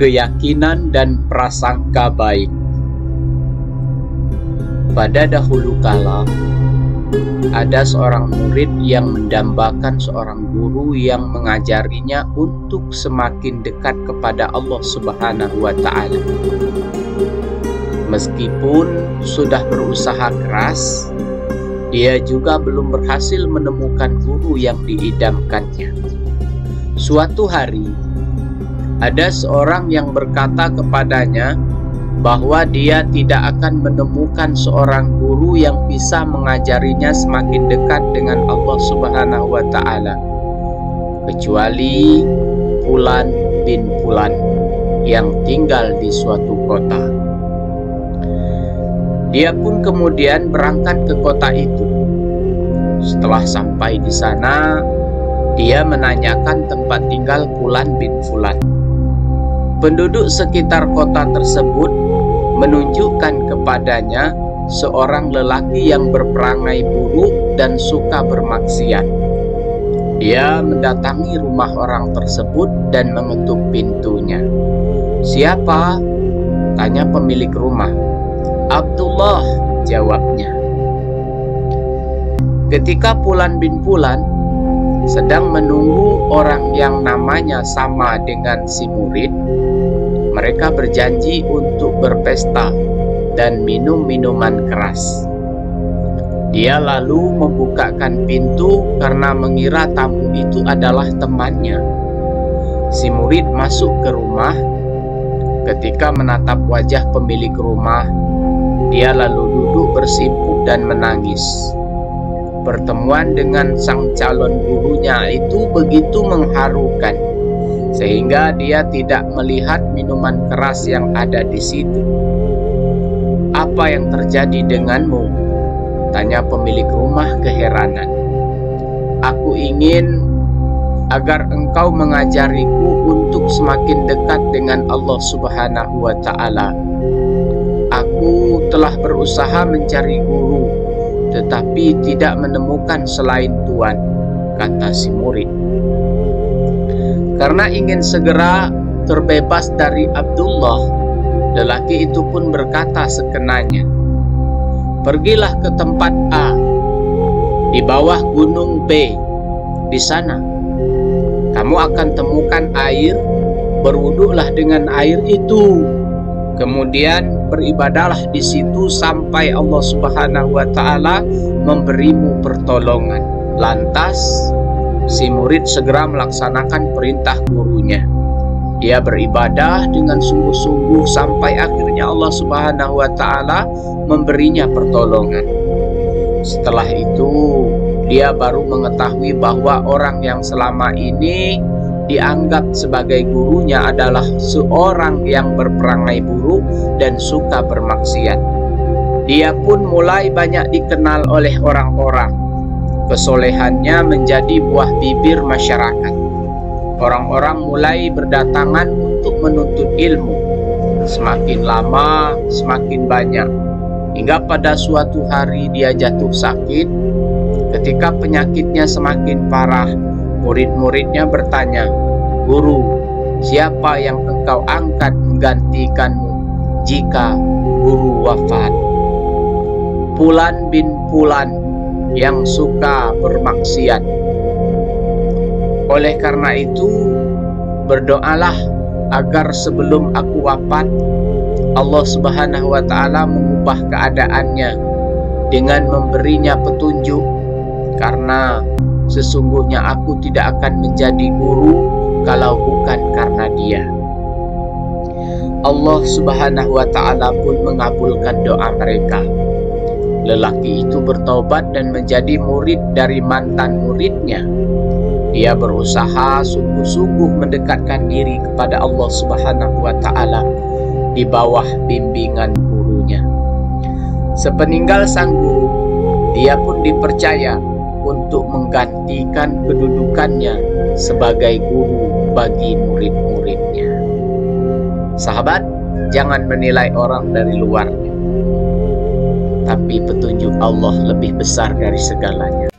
keyakinan dan prasangka baik. Pada dahulu kala, ada seorang murid yang mendambakan seorang guru yang mengajarinya untuk semakin dekat kepada Allah Subhanahu wa Ta'ala. Meskipun sudah berusaha keras, dia juga belum berhasil menemukan guru yang diidamkannya. Suatu hari, ada seorang yang berkata kepadanya bahwa dia tidak akan menemukan seorang guru yang bisa mengajarinya semakin dekat dengan Allah Subhanahu wa Ta'ala, kecuali Fulan bin Fulan yang tinggal di suatu kota. Dia pun kemudian berangkat ke kota itu. Setelah sampai di sana, dia menanyakan tempat tinggal Fulan bin Fulan. Penduduk sekitar kota tersebut menunjukkan kepadanya seorang lelaki yang berperangai buruk dan suka bermaksiat. Dia mendatangi rumah orang tersebut dan mengetuk pintunya. "Siapa?" tanya pemilik rumah. "Abdullah," jawabnya. Ketika Fulan bin Fulan sedang menunggu orang yang namanya sama dengan si murid, mereka berjanji untuk berpesta dan minum minuman keras. Dia lalu membukakan pintu karena mengira tamu itu adalah temannya. Si murid masuk ke rumah. Ketika menatap wajah pemilik rumah, dia lalu duduk bersimpuh dan menangis. Pertemuan dengan sang calon gurunya itu begitu mengharukan, sehingga dia tidak melihat minuman keras yang ada di situ. "Apa yang terjadi denganmu?" tanya pemilik rumah keheranan. "Aku ingin agar engkau mengajariku untuk semakin dekat dengan Allah Subhanahu wa Ta'ala. Aku telah berusaha mencari guru, tetapi tidak menemukan selain Tuhan," kata si murid. Karena ingin segera terbebas dari Abdullah, lelaki itu pun berkata sekenanya, "Pergilah ke tempat A, di bawah gunung B. Di sana kamu akan temukan air, berwuduklah dengan air itu. Kemudian beribadahlah di situ sampai Allah Subhanahu wa Ta'ala memberimu pertolongan." Lantas si murid segera melaksanakan perintah gurunya. Dia beribadah dengan sungguh-sungguh sampai akhirnya Allah Subhanahu wa Ta'ala memberinya pertolongan. Setelah itu, dia baru mengetahui bahwa orang yang selama ini dianggap sebagai gurunya adalah seorang yang berperangai buruk dan suka bermaksiat. Dia pun mulai banyak dikenal oleh orang-orang. Kesolehannya menjadi buah bibir masyarakat. Orang-orang mulai berdatangan untuk menuntut ilmu. Semakin lama, semakin banyak. Hingga pada suatu hari dia jatuh sakit. Ketika penyakitnya semakin parah, murid-muridnya bertanya, "Guru, siapa yang engkau angkat menggantikanmu jika guru wafat?" "Fulan bin Fulan yang suka bermaksiat. Oleh karena itu, berdoalah agar sebelum aku wafat, Allah Subhanahu wa Ta'ala mengubah keadaannya dengan memberinya petunjuk, karena sesungguhnya aku tidak akan menjadi guru kalau bukan karena dia." Allah Subhanahu wa Ta'ala pun mengabulkan doa mereka. Lelaki itu bertobat dan menjadi murid dari mantan muridnya. Dia berusaha sungguh-sungguh mendekatkan diri kepada Allah Subhanahu wa Ta'ala di bawah bimbingan gurunya. Sepeninggal sang guru, dia pun dipercaya untuk menggantikan kedudukannya sebagai guru bagi murid-muridnya. Sahabat, jangan menilai orang dari luarnya, tapi petunjuk Allah lebih besar dari segalanya.